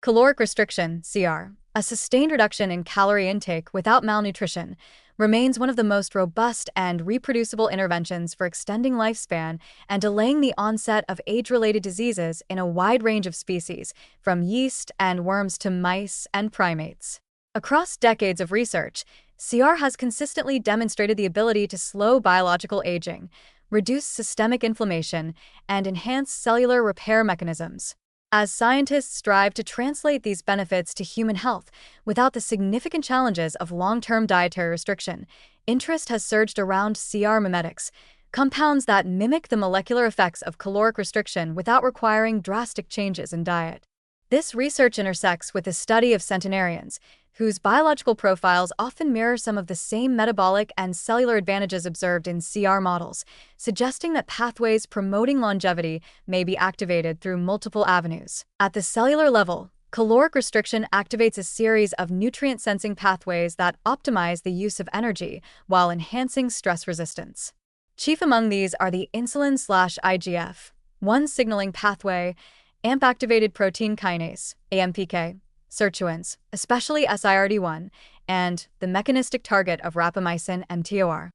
Caloric restriction, CR, a sustained reduction in calorie intake without malnutrition, remains one of the most robust and reproducible interventions for extending lifespan and delaying the onset of age-related diseases in a wide range of species, from yeast and worms to mice and primates. Across decades of research, CR has consistently demonstrated the ability to slow biological aging, reduce systemic inflammation, and enhance cellular repair mechanisms. As scientists strive to translate these benefits to human health without the significant challenges of long-term dietary restriction, interest has surged around CR mimetics, compounds that mimic the molecular effects of caloric restriction without requiring drastic changes in diet. This research intersects with the study of centenarians, whose biological profiles often mirror some of the same metabolic and cellular advantages observed in CR models, suggesting that pathways promoting longevity may be activated through multiple avenues. At the cellular level, caloric restriction activates a series of nutrient-sensing pathways that optimize the use of energy while enhancing stress resistance. Chief among these are the insulin/IGF-1 signaling pathway, AMP-activated protein kinase, AMPK, sirtuins, especially SIRD1, and the mechanistic target of rapamycin mTOR.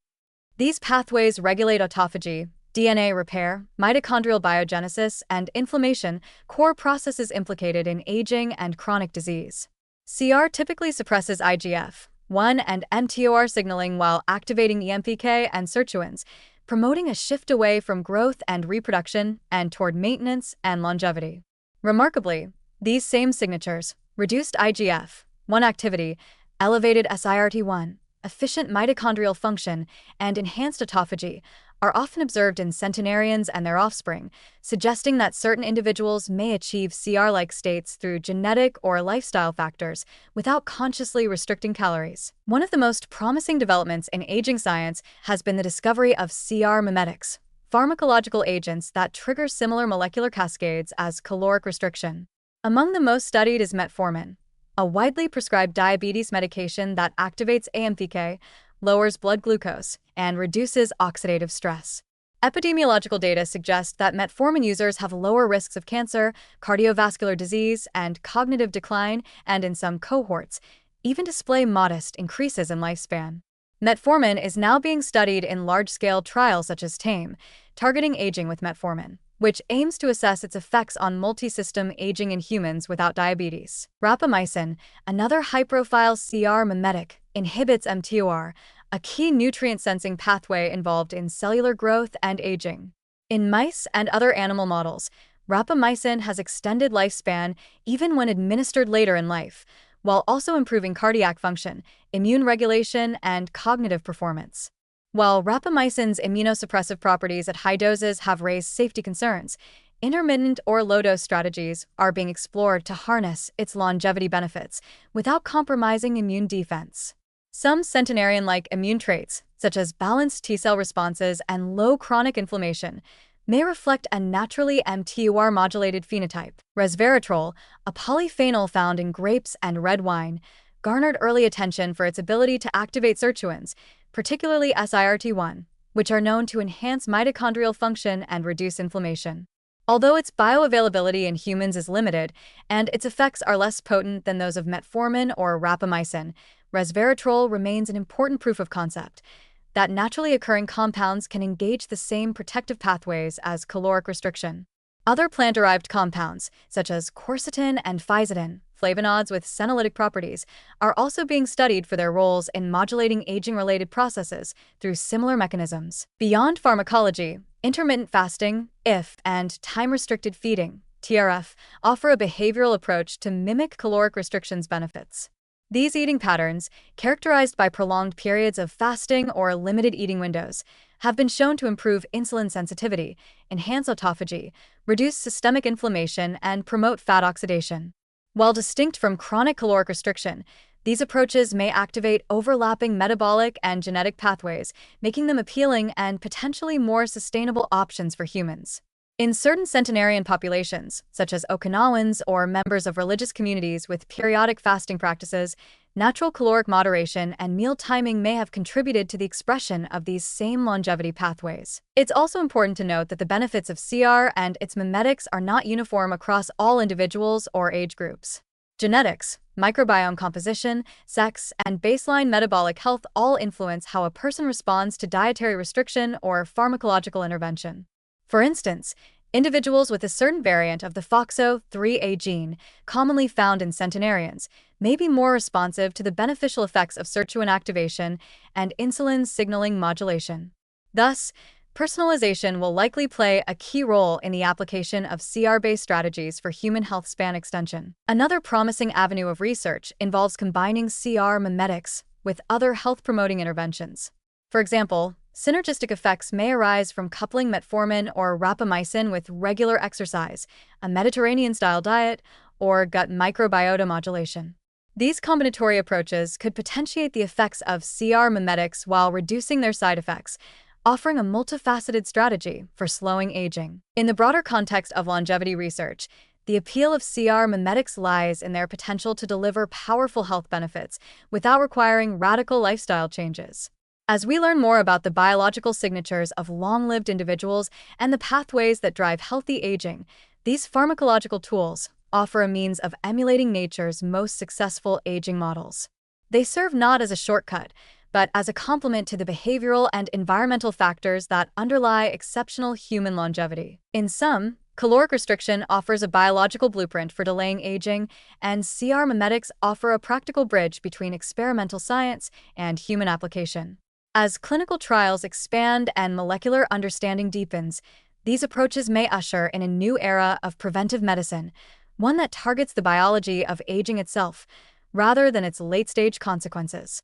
These pathways regulate autophagy, DNA repair, mitochondrial biogenesis, and inflammation, core processes implicated in aging and chronic disease. CR typically suppresses IGF-1 and mTOR signaling while activating EMPK and sirtuins, promoting a shift away from growth and reproduction and toward maintenance and longevity. Remarkably, these same signatures, reduced IGF-1 activity, elevated SIRT1, efficient mitochondrial function, and enhanced autophagy, are often observed in centenarians and their offspring, suggesting that certain individuals may achieve CR-like states through genetic or lifestyle factors without consciously restricting calories. One of the most promising developments in aging science has been the discovery of CR mimetics, pharmacological agents that trigger similar molecular cascades as caloric restriction. Among the most studied is metformin, a widely prescribed diabetes medication that activates AMPK, lowers blood glucose, and reduces oxidative stress. Epidemiological data suggest that metformin users have lower risks of cancer, cardiovascular disease, and cognitive decline, and in some cohorts, even display modest increases in lifespan. Metformin is now being studied in large-scale trials such as TAME, targeting aging with metformin, which aims to assess its effects on multi-system aging in humans without diabetes. Rapamycin, another high-profile CR mimetic, inhibits mTOR, a key nutrient-sensing pathway involved in cellular growth and aging. In mice and other animal models, rapamycin has extended lifespan even when administered later in life, while also improving cardiac function, immune regulation, and cognitive performance. While rapamycin's immunosuppressive properties at high doses have raised safety concerns, intermittent or low-dose strategies are being explored to harness its longevity benefits without compromising immune defense. Some centenarian-like immune traits, such as balanced T-cell responses and low chronic inflammation, may reflect a naturally mTOR-modulated phenotype. Resveratrol, a polyphenol found in grapes and red wine, garnered early attention for its ability to activate sirtuins, particularly SIRT1, which are known to enhance mitochondrial function and reduce inflammation. Although its bioavailability in humans is limited, and its effects are less potent than those of metformin or rapamycin, resveratrol remains an important proof of concept that naturally occurring compounds can engage the same protective pathways as caloric restriction. Other plant-derived compounds, such as quercetin and phycetin, flavonoids with senolytic properties, are also being studied for their roles in modulating aging-related processes through similar mechanisms. Beyond pharmacology, intermittent fasting, IF, and time-restricted feeding, TRF, offer a behavioral approach to mimic caloric restriction's benefits. These eating patterns, characterized by prolonged periods of fasting or limited eating windows, have been shown to improve insulin sensitivity, enhance autophagy, reduce systemic inflammation, and promote fat oxidation. While distinct from chronic caloric restriction, these approaches may activate overlapping metabolic and genetic pathways, making them appealing and potentially more sustainable options for humans. In certain centenarian populations, such as Okinawans or members of religious communities with periodic fasting practices, natural caloric moderation and meal timing may have contributed to the expression of these same longevity pathways. It's also important to note that the benefits of CR and its mimetics are not uniform across all individuals or age groups. Genetics, microbiome composition, sex, and baseline metabolic health all influence how a person responds to dietary restriction or pharmacological intervention. For instance, individuals with a certain variant of the FOXO3A gene, commonly found in centenarians, may be more responsive to the beneficial effects of sirtuin activation and insulin signaling modulation. Thus, personalization will likely play a key role in the application of CR-based strategies for human health span extension. Another promising avenue of research involves combining CR mimetics with other health-promoting interventions. For example, synergistic effects may arise from coupling metformin or rapamycin with regular exercise, a Mediterranean-style diet, or gut microbiota modulation. These combinatory approaches could potentiate the effects of CR mimetics while reducing their side effects, offering a multifaceted strategy for slowing aging. In the broader context of longevity research, the appeal of CR mimetics lies in their potential to deliver powerful health benefits without requiring radical lifestyle changes. As we learn more about the biological signatures of long-lived individuals and the pathways that drive healthy aging, these pharmacological tools offer a means of emulating nature's most successful aging models. They serve not as a shortcut, but as a complement to the behavioral and environmental factors that underlie exceptional human longevity. In sum, caloric restriction offers a biological blueprint for delaying aging, and CR mimetics offer a practical bridge between experimental science and human application. As clinical trials expand and molecular understanding deepens, these approaches may usher in a new era of preventive medicine, one that targets the biology of aging itself, rather than its late-stage consequences.